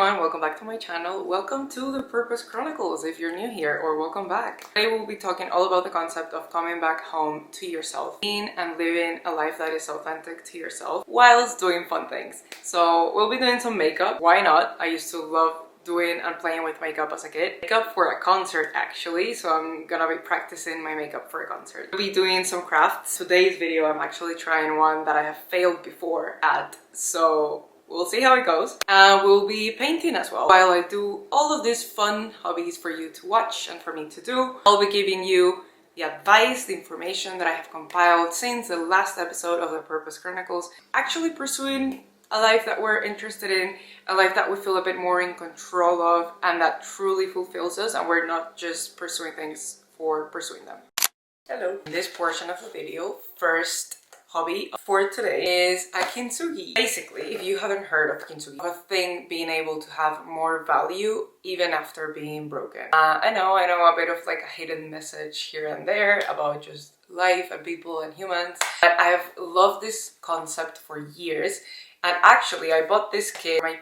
everyone, welcome back to my channel. Welcome to the Purpose Chronicles if you're new here, or welcome back. Today we'll be talking all about the concept of coming back home to yourself, being and living a life that is authentic to yourself whilst doing fun things. So we'll be doing some makeup. Why not? I used to love doing and playing with makeup as a kid. Makeup for a concert actually, so I'm gonna be practicing my makeup for a concert. We'll be doing some crafts. Today's video I'm actually trying one that I have failed before at, so we'll see how it goes. We'll be painting as well. While I do all of these fun hobbies for you to watch and for me to do, I'll be giving you the advice, the information that I have compiled since the last episode of the Purpose Chronicles, actually pursuing a life that we're interested in, a life that we feel a bit more in control of, and that truly fulfills us, and we're not just pursuing things for pursuing them. Hello. In this portion of the video, first hobby for today is a kintsugi. Basically, if you haven't heard of kintsugi, a thing being able to have more value even after being broken. I know a bit of like a hidden message here and there about just life and people and humans, but I've loved this concept for years. And actually, I bought this kit my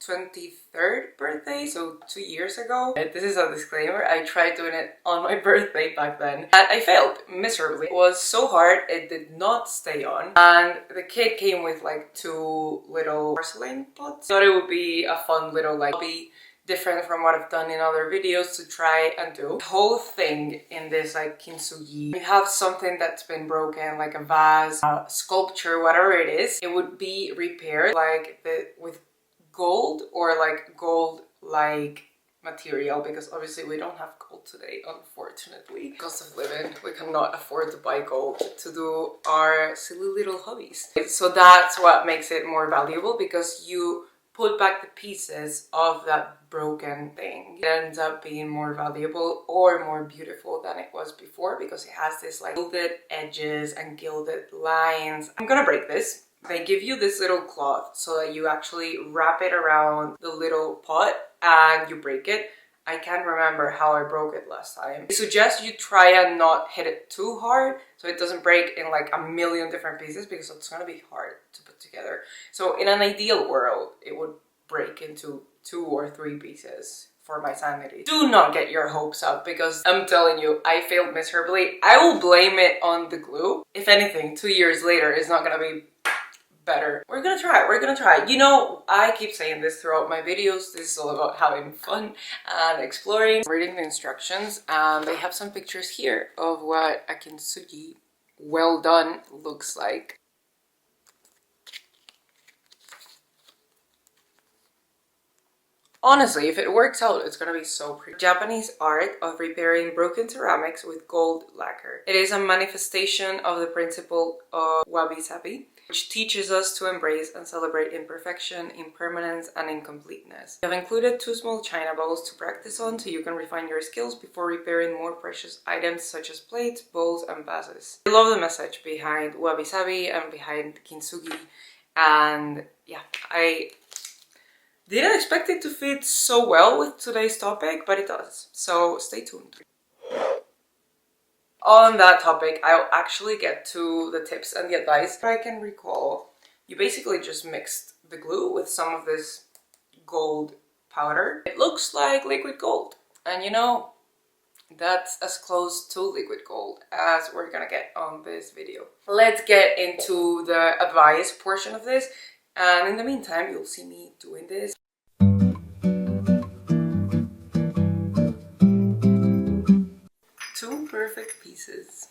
23rd birthday, so 2 years ago. This is a disclaimer, I tried doing it on my birthday back then, and I failed miserably. It was so hard, it did not stay on, and the kit came with like 2 little porcelain pots. Thought it would be a fun little like hobby, different from what I've done in other videos to try and do. The whole thing in this like kintsugi, you have something that's been broken, like a vase, a sculpture, whatever it is, it would be repaired like with gold or like gold like material, because obviously we don't have gold today, unfortunately. Cost of living, we cannot afford to buy gold to do our silly little hobbies. So that's what makes it more valuable, because you put back the pieces of that broken thing. It ends up being more valuable or more beautiful than it was before, because it has this like gilded edges and gilded lines. I'm gonna break this. They give you this little cloth so that you actually wrap it around the little pot and you break it. I can't remember how I broke it last time. I suggest you try and not hit it too hard so it doesn't break in like a million different pieces, because it's gonna be hard to put together. So in an ideal world, it would break into 2 or 3 pieces for my sanity. Do not get your hopes up, because I'm telling you, I failed miserably. I will blame it on the glue. If anything, 2 years later, it's not gonna be better. We're gonna try. You know, I keep saying this throughout my videos. This is all about having fun and exploring. Reading the instructions, and they have some pictures here of what a kintsugi well done looks like. Honestly, if it works out, it's gonna be so pretty. Japanese art of repairing broken ceramics with gold lacquer. It is a manifestation of the principle of wabi-sabi, which teaches us to embrace and celebrate imperfection, impermanence, and incompleteness. We have included 2 small china bowls to practice on, so you can refine your skills before repairing more precious items such as plates, bowls, and vases. I love the message behind wabi-sabi and behind kintsugi, and yeah, I didn't expect it to fit so well with today's topic, but it does, so stay tuned. On that topic, I'll actually get to the tips and the advice. If I can recall, you basically just mixed the glue with some of this gold powder. It looks like liquid gold, and you know, that's as close to liquid gold as we're gonna get on this video. Let's get into the advice portion of this, and in the meantime, you'll see me doing this. 2 perfect pieces.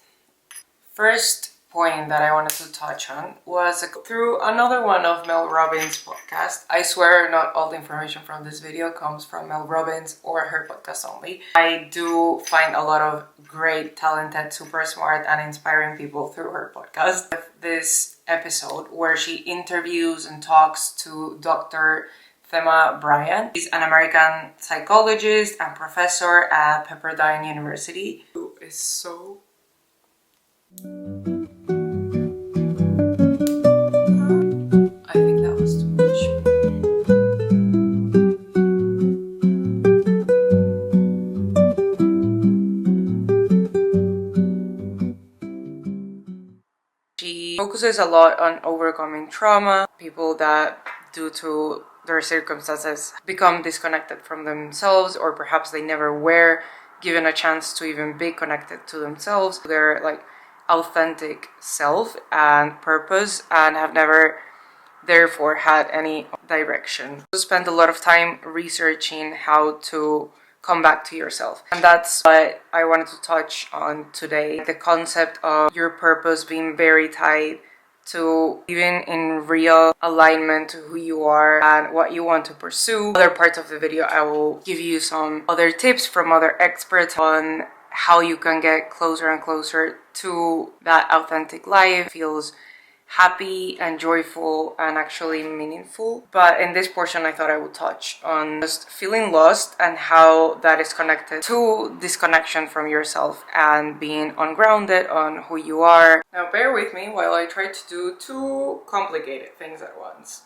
First point that I wanted to touch on was through another one of Mel Robbins' podcast. I swear not all the information from this video comes from Mel Robbins or her podcast only. I do find a lot of great, talented, super smart and inspiring people through her podcast. This episode where she interviews and talks to Dr. Thema Bryant. She's an American psychologist and professor at Pepperdine University, who is so I think that was too much. She focuses a lot on overcoming trauma, people that due to their circumstances become disconnected from themselves, or perhaps they never were given a chance to even be connected to themselves, their like authentic self and purpose, and have never therefore had any direction. You spend a lot of time researching how to come back to yourself, and that's what I wanted to touch on today. The concept of your purpose being very tied to even in real alignment to who you are and what you want to pursue. Other parts of the video, I will give you some other tips from other experts on how you can get closer and closer to that authentic life. It feels happy and joyful and actually meaningful. But in this portion, I thought I would touch on just feeling lost and how that is connected to disconnection from yourself and being ungrounded on who you are. Now bear with me while I try to do two complicated things at once.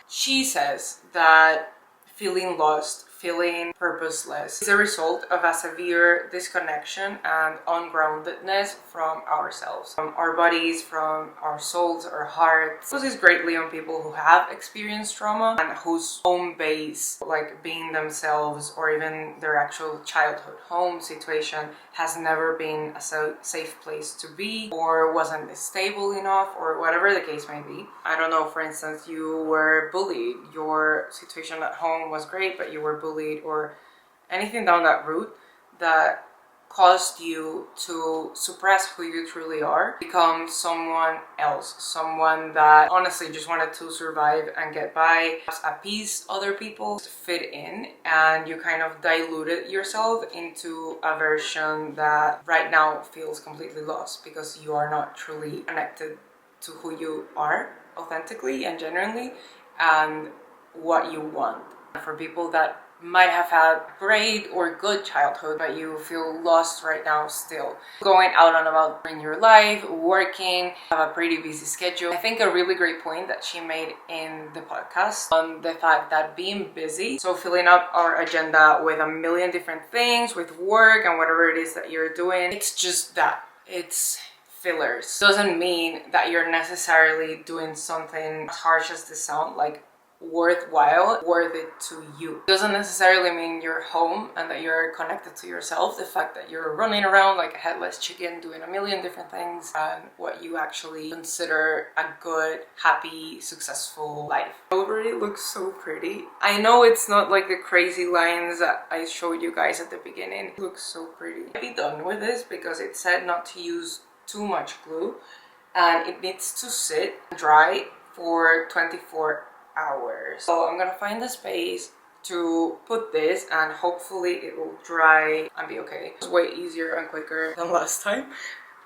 She says that feeling lost, feeling purposeless is a result of a severe disconnection and ungroundedness from ourselves, from our bodies, from our souls, our hearts. This is greatly on people who have experienced trauma and whose home base, like being themselves or even their actual childhood home situation, has never been a safe place to be, or wasn't stable enough, or whatever the case may be. I don't know, for instance, you were bullied, your situation at home was great, but you were bullied, or anything down that route that caused you to suppress who you truly are, become someone else, someone that honestly just wanted to survive and get by, appease other people, fit in, and you kind of diluted yourself into a version that right now feels completely lost because you are not truly connected to who you are authentically and genuinely and what you want. For people that might have had great or good childhood, but you feel lost right now still, going out and about in your life, working, have a pretty busy schedule. I think a really great point that she made in the podcast on the fact that being busy, so filling up our agenda with a million different things, with work and whatever it is that you're doing, it's just that, it's fillers. Doesn't mean that you're necessarily doing something, as harsh as this sound, like worthwhile, worth it to you. Doesn't necessarily mean you're home and that you're connected to yourself. The fact that you're running around like a headless chicken doing a million different things and what you actually consider a good, happy, successful life. It already looks so pretty. I know it's not like the crazy lines that I showed you guys at the beginning. It looks so pretty. I'll be done with this because it said not to use too much glue and it needs to sit dry for 24 hours. So I'm gonna find the space to put this and hopefully it will dry and be okay. It's way easier and quicker than last time.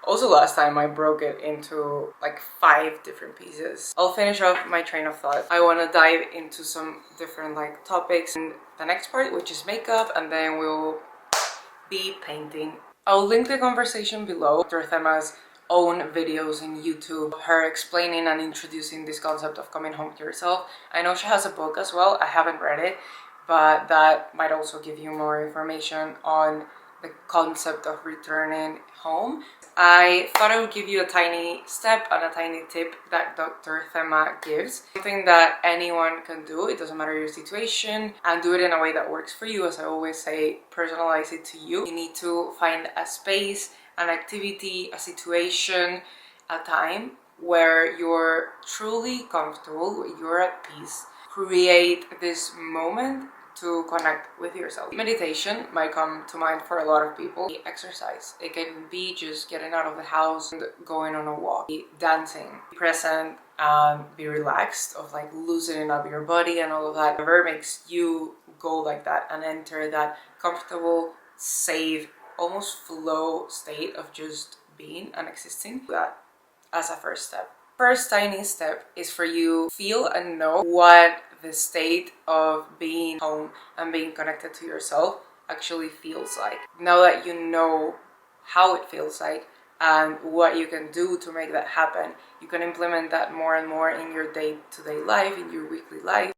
Also last time I broke it into like 5 different pieces. I'll finish off my train of thought. I want to dive into some different like topics in the next part, which is makeup, and then we'll be painting. I'll link the conversation below. Dr. Thema's own videos in YouTube, her explaining and introducing this concept of coming home to yourself. I know she has a book as well. I haven't read it, but that might also give you more information on the concept of returning home. I thought I would give you a tiny step and a tiny tip that Dr. Thema gives. Something that anyone can do, it doesn't matter your situation, and do it in a way that works for you. As I always say, personalize it to you. You need to find a space, an activity, a situation, a time where you're truly comfortable, you're at peace. Create this moment to connect with yourself. Meditation might come to mind for a lot of people. Exercise. It can be just getting out of the house and going on a walk. Dancing. Be present and be relaxed, of like loosening up your body and all of that. Whatever makes you go like that and enter that comfortable, safe, almost flow state of just being and existing. That as a first step. First tiny step is for you to feel and know what the state of being home and being connected to yourself actually feels like. Now that you know how it feels like and what you can do to make that happen, you can implement that more and more in your day-to-day life, in your weekly life.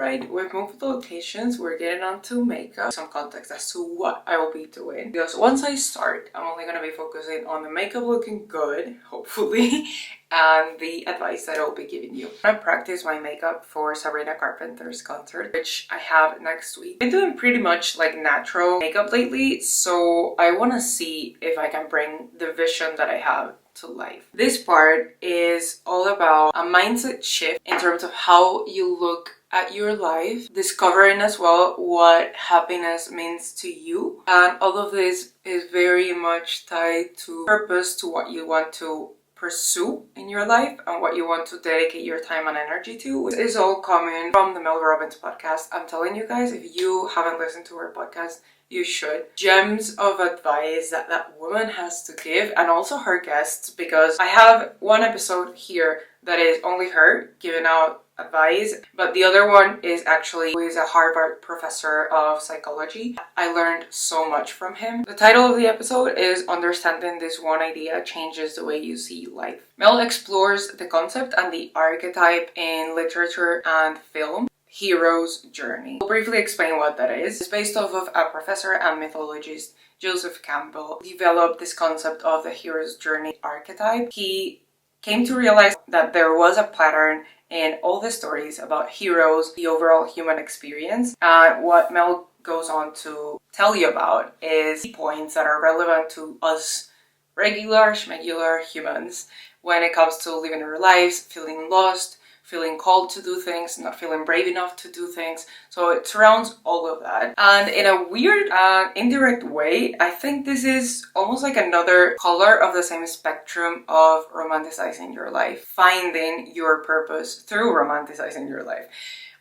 right? With multiple locations, we're getting onto makeup. Some context as to what I will be doing. Because once I start, I'm only going to be focusing on the makeup looking good, hopefully, and the advice that I'll be giving you. I'm going to practice my makeup for Sabrina Carpenter's concert, which I have next week. I've been doing pretty much like natural makeup lately, so I want to see if I can bring the vision that I have to life. This part is all about a mindset shift in terms of how you look at your life, discovering as well what happiness means to you, and all of this is very much tied to purpose, to what you want to pursue in your life and what you want to dedicate your time and energy to. This is all coming from the Mel Robbins podcast. I'm telling you guys, if you haven't listened to her podcast, you should. Gems of advice that that woman has to give, and also her guests, because I have one episode here that is only her giving out advice, but the other one is actually who is a Harvard professor of psychology. I learned so much from him. The title of the episode is Understanding This One Idea Changes the Way You See Life. Mel explores the concept and the archetype in literature and film. Hero's journey. I'll briefly explain what that is. It's based off of a professor and mythologist, Joseph Campbell, developed this concept of the hero's journey archetype. He came to realize that there was a pattern in all the stories about heroes, the overall human experience. And what Mel goes on to tell you about is points that are relevant to us regular, schmegular humans when it comes to living our lives, feeling lost, feeling called to do things, not feeling brave enough to do things. So it surrounds all of that. And in a weird and indirect way, I think this is almost like another color of the same spectrum of romanticizing your life. Finding your purpose through romanticizing your life.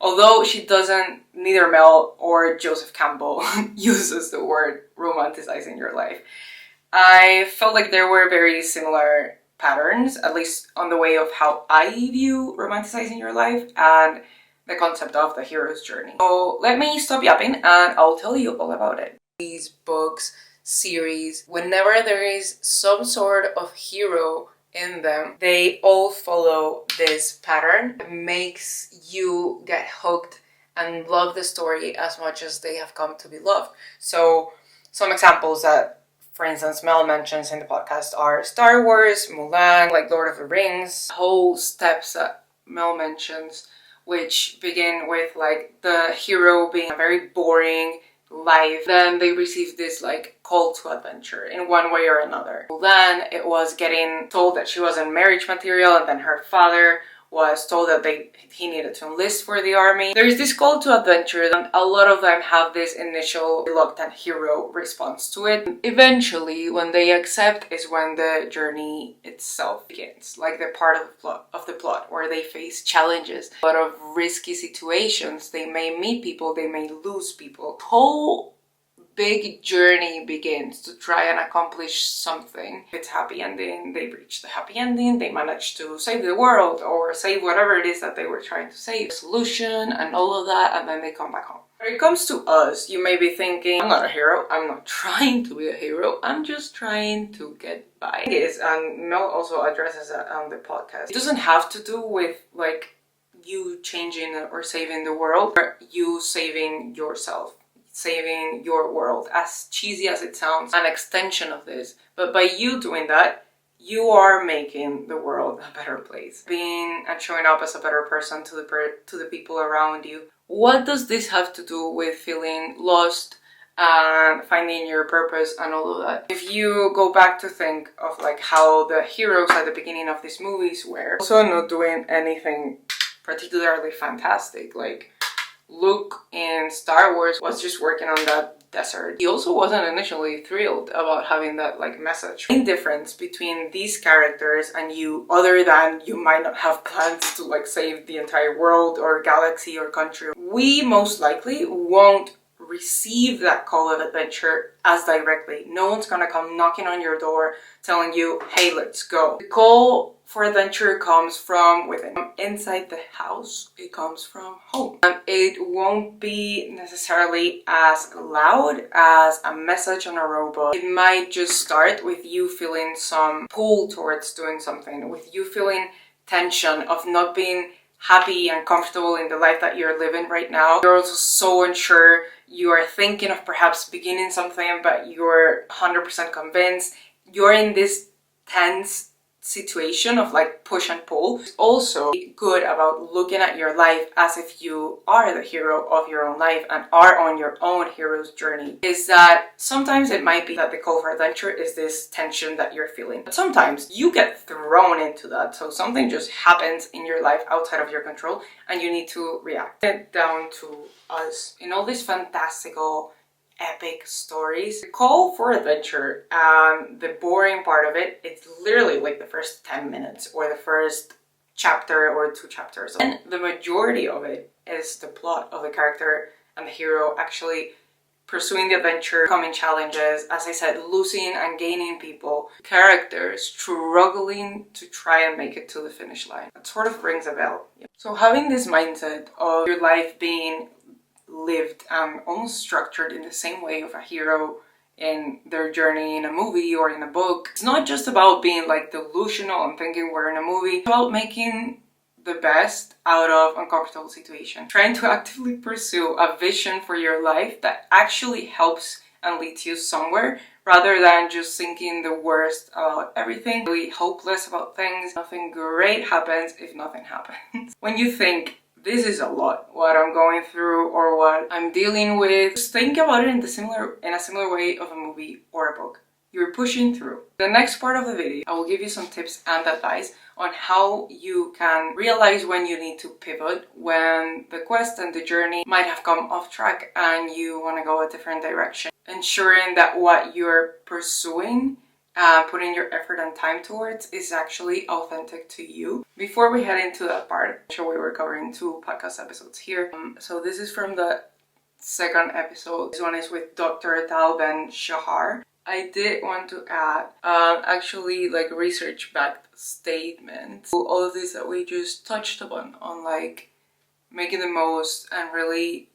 Although she doesn't, neither Mel or Joseph Campbell uses the word romanticizing your life. I felt like there were very similar patterns, at least on the way of how I view romanticizing your life and the concept of the hero's journey. So let me stop yapping and I'll tell you all about it. These books, series, whenever there is some sort of hero in them, they all follow this pattern. It makes you get hooked and love the story as much as they have come to be loved. So some examples that, for instance, Mel mentions in the podcast are Star Wars, Mulan, like Lord of the Rings, whole steps that Mel mentions, which begin with like the hero being a very boring life. Then they receive this like call to adventure in one way or another. Mulan, it was getting told that she wasn't marriage material, and then her father was told that he needed to enlist for the army. There's this call to adventure, and a lot of them have this initial reluctant hero response to it. Eventually, when they accept is when the journey itself begins, like the part of the plot where they face challenges, a lot of risky situations. They may meet people, they may lose people. Whole big journey begins to try and accomplish something. It's happy ending, they reach the happy ending, they manage to save the world or save whatever it is that they were trying to save, solution and all of that, and then they come back home. When it comes to us, you may be thinking, I'm not a hero, I'm not trying to be a hero, I'm just trying to get by. It is, and Mel also addresses that on the podcast. It doesn't have to do with like you changing or saving the world, or you saving yourself. Saving your world, as cheesy as it sounds, an extension of this. But by you doing that, you are making the world a better place. Being and showing up as a better person to the people around you. What does this have to do with feeling lost and finding your purpose and all of that? If you go back to think of like how the heroes at the beginning of these movies were also not doing anything particularly fantastic, like Luke in Star Wars was just working on that desert. He also wasn't initially thrilled about having that like message. The main difference between these characters and you, other than you might not have plans to like save the entire world or galaxy or country, we most likely won't receive that call of adventure as directly. No one's gonna come knocking on your door telling you, hey, let's go. The call for adventure comes from within. From inside the house, it comes from home. And it won't be necessarily as loud as a message on a robot. It might just start with you feeling some pull towards doing something, with you feeling tension of not being happy and comfortable in the life that you're living right now. You're also so unsure. You are thinking of perhaps beginning something, but you're 100% convinced. You're in this tense situation of like push and pull. It's also good about looking at your life as if you are the hero of your own life and are on your own hero's journey. Is that sometimes it might be that the call for adventure is this tension that you're feeling, but sometimes you get thrown into that. So something just happens in your life outside of your control and you need to react. Get down to us in all these fantastical epic stories. The call for adventure and the boring part of it, it's literally like the first 10 minutes or the first chapter or 2 chapters. And the majority of it is the plot of the character and the hero actually pursuing the adventure, coming challenges, as I said, losing and gaining people, characters struggling to try and make it to the finish line. That sort of rings a bell. So having this mindset of your life being lived and almost structured in the same way of a hero in their journey in a movie or in a book. It's not just about being like delusional and thinking we're in a movie. It's about making the best out of uncomfortable situations. Trying to actively pursue a vision for your life that actually helps and leads you somewhere rather than just thinking the worst about everything, really hopeless about things. Nothing great happens if nothing happens. When you think this is a lot, what I'm going through or what I'm dealing with, just think about it in a similar way of a movie or a book. You're pushing through. The next part of the video, I will give you some tips and advice on how you can realize when you need to pivot, when the quest and the journey might have come off track and you want to go a different direction. Ensuring that what you're pursuing, putting your effort and time towards is actually authentic to you. Before we head into that part, I'm sure we were covering 2 podcast episodes here. So this is from the second episode. This one is with Dr. Tal Ben-Shahar. I did want to add actually like research-backed statements to all of this that we just touched upon on like making the most and really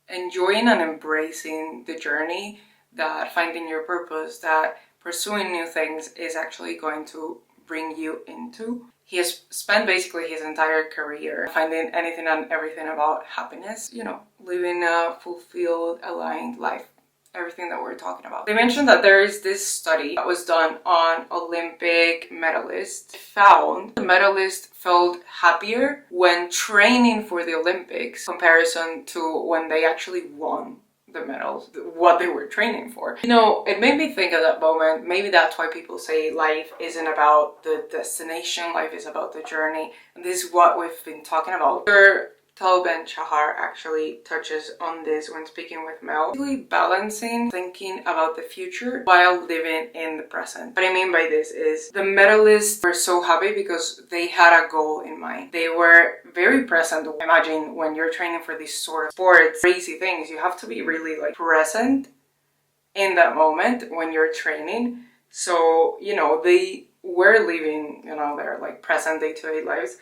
enjoying and embracing the journey, that finding your purpose, that pursuing new things is actually going to bring you into. He has spent basically his entire career finding anything and everything about happiness, you know, living a fulfilled, aligned life. Everything that we're talking about. They mentioned that there is this study that was done on Olympic medalists. Found the medalists felt happier when training for the Olympics in comparison to when they actually won the medals, what they were training for. You know, it made me think at that moment, maybe that's why people say life isn't about the destination, life is about the journey. And this is what we've been talking about. Tal Ben-Shahar actually touches on this when speaking with Mel. Really balancing thinking about the future while living in the present. What I mean by this is the medalists were so happy because they had a goal in mind. They were very present. Imagine when you're training for these sort of sports, crazy things, you have to be really like present in that moment when you're training. So, you know, they were living, you know, their like present day-to-day lives.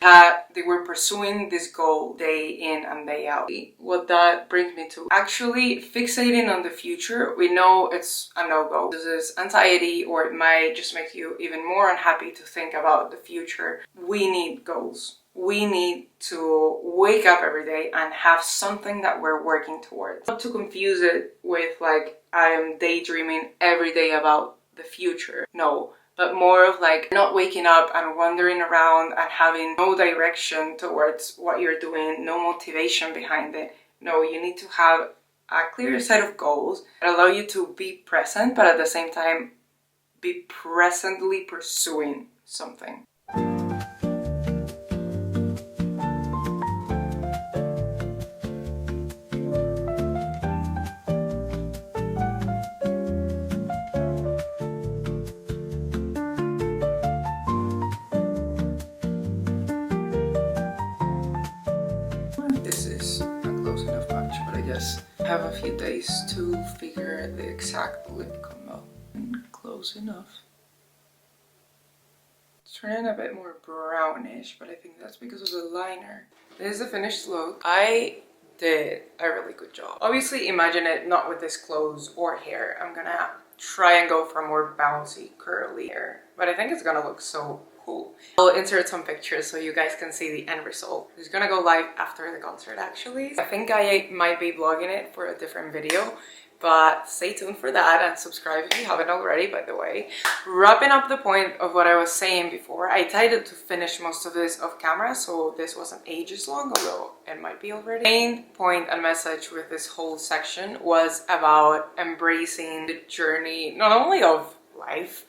They were pursuing this goal day in and day out. What that brings me to actually fixating on the future, we know it's a no-go. This is anxiety, or it might just make you even more unhappy to think about the future. We need goals. We need to wake up every day and have something that we're working towards. Not to confuse it with like I am daydreaming every day about the future. No. But more of like not waking up and wandering around and having no direction towards what you're doing, no motivation behind it. No, you need to have a clear set of goals that allow you to be present, but at the same time, be presently pursuing something. This is not close enough match, but I guess I have a few days to figure the exact lip combo. Close enough. It's turning a bit more brownish, but I think that's because of the liner. This is the finished look. I did a really good job. Obviously, imagine it not with this clothes or hair. I'm gonna try and go for more bouncy, curly hair, but I think it's gonna look so cool. I'll insert some pictures so you guys can see the end result. It's gonna go live after the concert actually. I think I might be vlogging it for a different video, but stay tuned for that and subscribe if you haven't already, by the way. Wrapping up the point of what I was saying before, I decided to finish most of this off camera, so this wasn't ages long, although it might be already. The main point and message with this whole section was about embracing the journey, not only of life,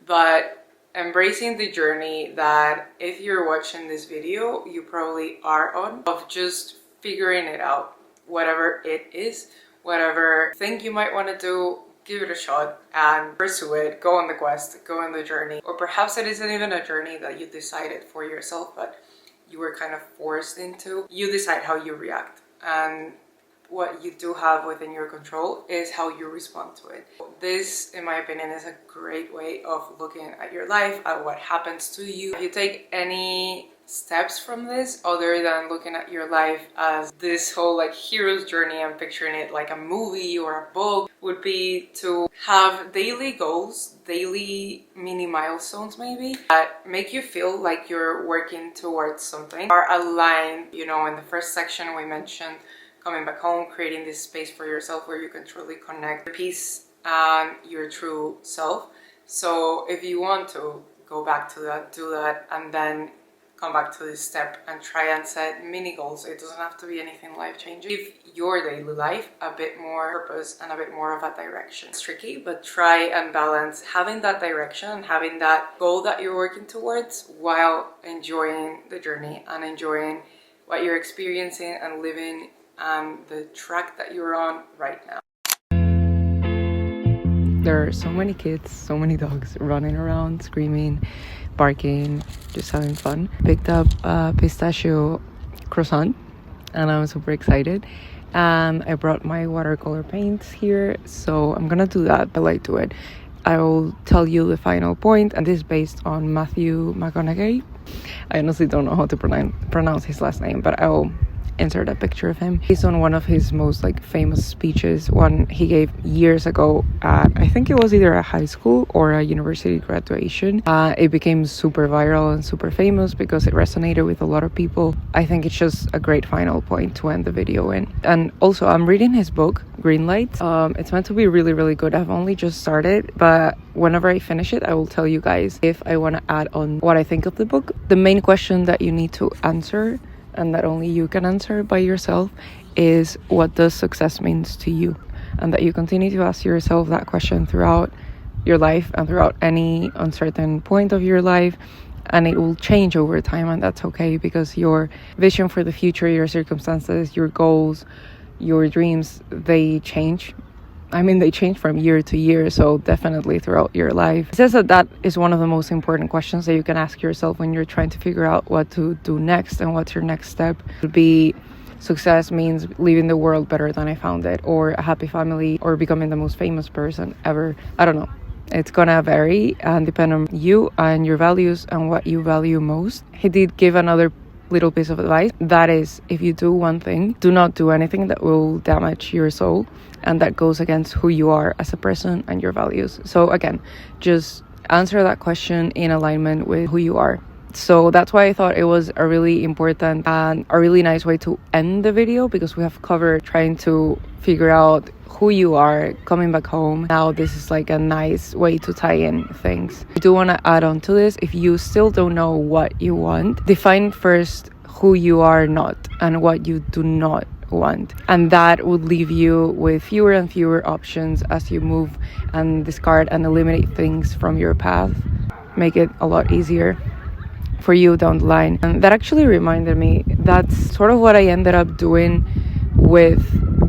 but embracing the journey that if you're watching this video, you probably are on, of just figuring it out, whatever it is. Whatever thing you might want to do, give it a shot and pursue it. Go on the quest, go on the journey. Or perhaps it isn't even a journey that you decided for yourself, but you were kind of forced into. You decide how you react. And what you do have within your control is how you respond to it. This, in my opinion, is a great way of looking at your life, at what happens to you. If you take any steps from this other than looking at your life as this whole like hero's journey and picturing it like a movie or a book, would be to have daily goals, daily mini milestones maybe, that make you feel like you're working towards something, are aligned. You know, in the first section we mentioned coming back home, creating this space for yourself where you can truly connect your peace and your true self. So if you want to go back to that, do that, and then come back to this step and try and set mini goals. It doesn't have to be anything life-changing. Give your daily life a bit more purpose and a bit more of a direction. It's tricky, but try and balance having that direction and having that goal that you're working towards while enjoying the journey and enjoying what you're experiencing and living and the track that you're on right now. There are so many kids, so many dogs running around, screaming, barking, just having fun. Picked up a pistachio croissant and I'm super excited. And I brought my watercolor paints here, so I'm gonna do that. I like to it. I will tell you the final point, and this is based on Matthew McConaughey. I honestly don't know how to pronounce his last name, but I will insert a picture of him. Based on one of his most like famous speeches, one he gave years ago at, I think it was either a high school or a university graduation. It became super viral and super famous because it resonated with a lot of people. I think it's just a great final point to end the video in. And also, I'm reading his book, Green Lights. It's meant to be really, really good. I've only just started, but whenever I finish it, I will tell you guys if I want to add on what I think of the book. The main question that you need to answer, and that only you can answer by yourself, is what does success means to you? And that you continue to ask yourself that question throughout your life and throughout any uncertain point of your life, and it will change over time, and that's okay, because your vision for the future, your circumstances, your goals, your dreams, they change. I mean, they change from year to year, so definitely throughout your life. It says that is one of the most important questions that you can ask yourself when you're trying to figure out what to do next and what's your next step. It would be success means leaving the world better than I found it, or a happy family, or becoming the most famous person ever. I don't know. It's gonna vary and depend on you and your values and what you value most. He did give another little piece of advice. That is, if you do one thing, do not do anything that will damage your soul and that goes against who you are as a person and your values. So again, just answer that question in alignment with who you are. So that's why I thought it was a really important and a really nice way to end the video, because we have covered trying to figure out who you are, coming back home. Now this is like a nice way to tie in things. I do want to add on to this. If you still don't know what you want, define first who you are not and what you do not want, and that would leave you with fewer and fewer options as you move and discard and eliminate things from your path. Make it a lot easier for you down the line. And that actually reminded me, that's sort of what I ended up doing with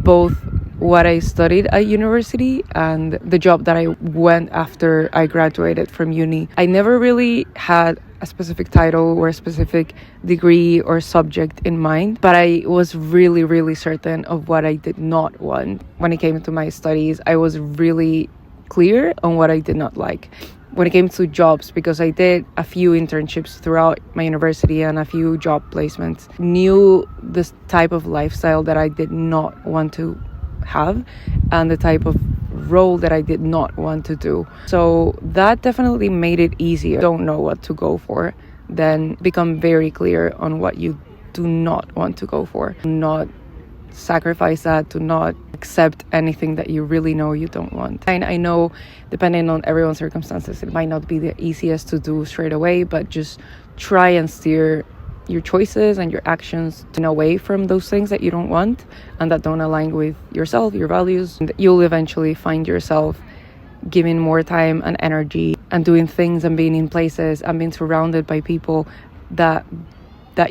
both what I studied at university and the job that I went after I graduated from uni. I never really had a specific title or a specific degree or subject in mind, but I was really, really certain of what I did not want. When it came to my studies, I was really clear on what I did not like. When it came to jobs, because I did a few internships throughout my university and a few job placements, knew this type of lifestyle that I did not want to have and the type of role that I did not want to do. So that definitely made it easier. Don't know what to go for, then become very clear on what you do not want to go for. Not sacrifice that, to not accept anything that you really know you don't want. And I know, depending on everyone's circumstances, it might not be the easiest to do straight away, but just try and steer your choices and your actions away from those things that you don't want and that don't align with yourself, your values. And you'll eventually find yourself giving more time and energy and doing things and being in places and being surrounded by people that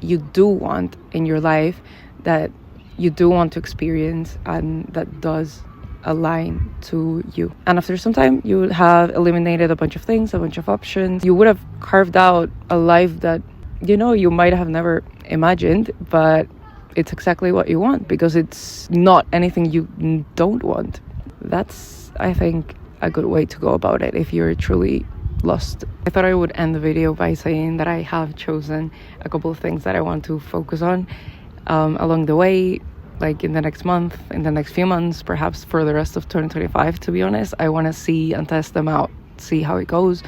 you do want in your life, that you do want to experience, and that does align to you. And after some time, you would have eliminated a bunch of things, a bunch of options. You would have carved out a life that, you know, you might have never imagined, but it's exactly what you want because it's not anything you don't want. That's, I think, a good way to go about it if you're truly lost. I thought I would end the video by saying that I have chosen a couple of things that I want to focus on along the way, like in the next month, in the next few months, perhaps for the rest of 2025. To be honest, I want to see and test them out, see how it goes,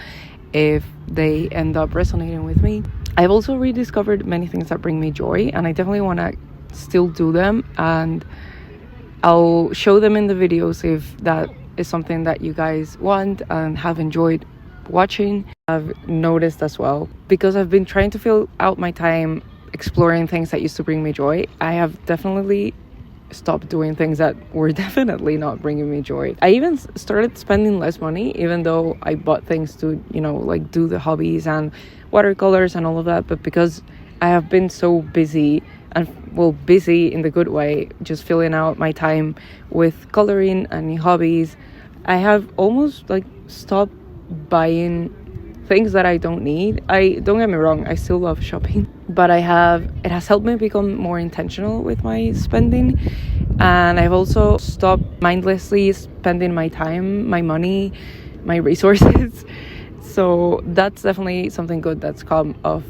if they end up resonating with me. I've also rediscovered many things that bring me joy, and I definitely want to still do them, and I'll show them in the videos if that is something that you guys want and have enjoyed watching. I've noticed as well, because I've been trying to fill out my time exploring things that used to bring me joy, I have definitely stopped doing things that were definitely not bringing me joy. I even started spending less money, even though I bought things to, you know, like do the hobbies and watercolors and all of that. But because I have been so busy, and well, busy in the good way, just filling out my time with coloring and hobbies, I have almost like stopped buying things that I don't need. Don't get me wrong, I still love shopping, but it has helped me become more intentional with my spending. And I've also stopped mindlessly spending my time, my money, my resources. So that's definitely something good that's come of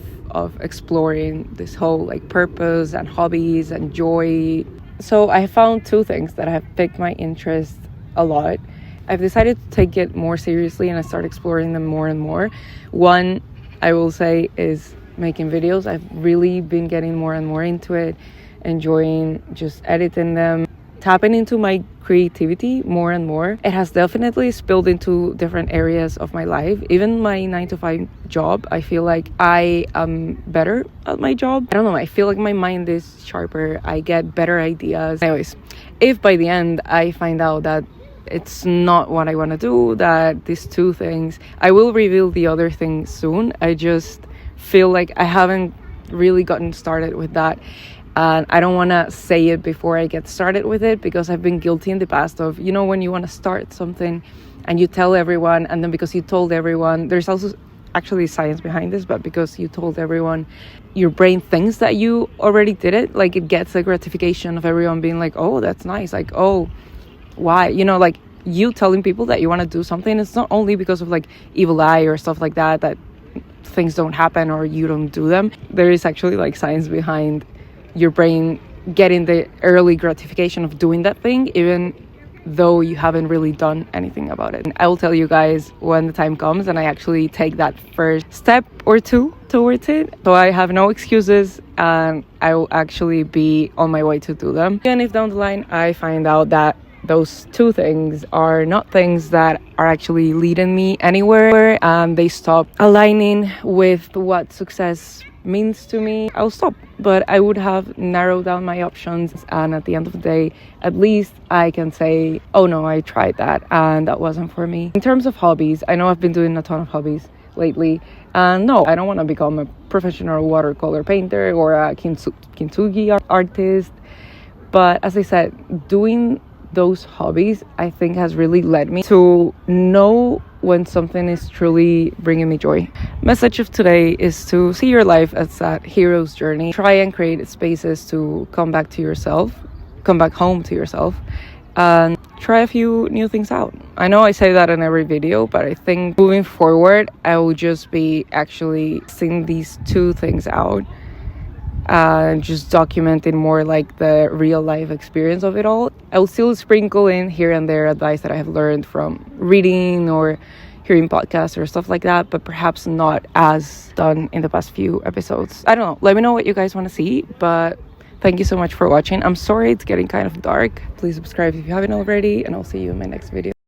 exploring this whole like purpose and hobbies and joy. So I found two things that have piqued my interest a lot. I've decided to take it more seriously and I start exploring them more and more. One, I will say, is making videos. I've really been getting more and more into it, enjoying just editing them, tapping into my creativity more and more. It has definitely spilled into different areas of my life. Even my 9-to-5 job, I feel like I am better at my job. I don't know, I feel like my mind is sharper. I get better ideas. Anyways, if by the end I find out that it's not what I want to do, that these two things, I will reveal the other thing soon. I just feel like I haven't really gotten started with that. And I don't want to say it before I get started with it, because I've been guilty in the past of, you know, when you want to start something and you tell everyone, and then because you told everyone, there's also actually science behind this, but because you told everyone, your brain thinks that you already did it. Like it gets the gratification of everyone being like, oh, that's nice. Like, oh, why? You know, like you telling people that you want to do something, it's not only because of like evil eye or stuff like that things don't happen or you don't do them. There is actually like science behind your brain getting the early gratification of doing that thing, even though you haven't really done anything about it. And I will tell you guys when the time comes and I actually take that first step or two towards it. So I have no excuses and I will actually be on my way to do them. And if down the line I find out that those two things are not things that are actually leading me anywhere and they stop aligning with what success means to me, I'll stop. But I would have narrowed down my options, and at the end of the day, at least I can say, oh no, I tried that and that wasn't for me. In terms of hobbies, I know I've been doing a ton of hobbies lately, and no, I don't want to become a professional watercolor painter or a kintsugi artist, but as I said, doing those hobbies I think has really led me to know when something is truly bringing me joy. Message of today is to see your life as that hero's journey. Try and create spaces to come back to yourself, come back home to yourself, and try a few new things out. I know I say that in every video, but I think moving forward I will just be actually seeing these two things out and just documenting more like the real life experience of it all. I'll still sprinkle in here and there advice that I have learned from reading or hearing podcasts or stuff like that, but perhaps not as done in the past few episodes. I don't know. Let me know what you guys want to see, but thank you so much for watching. I'm sorry it's getting kind of dark. Please subscribe if you haven't already, and I'll see you in my next video.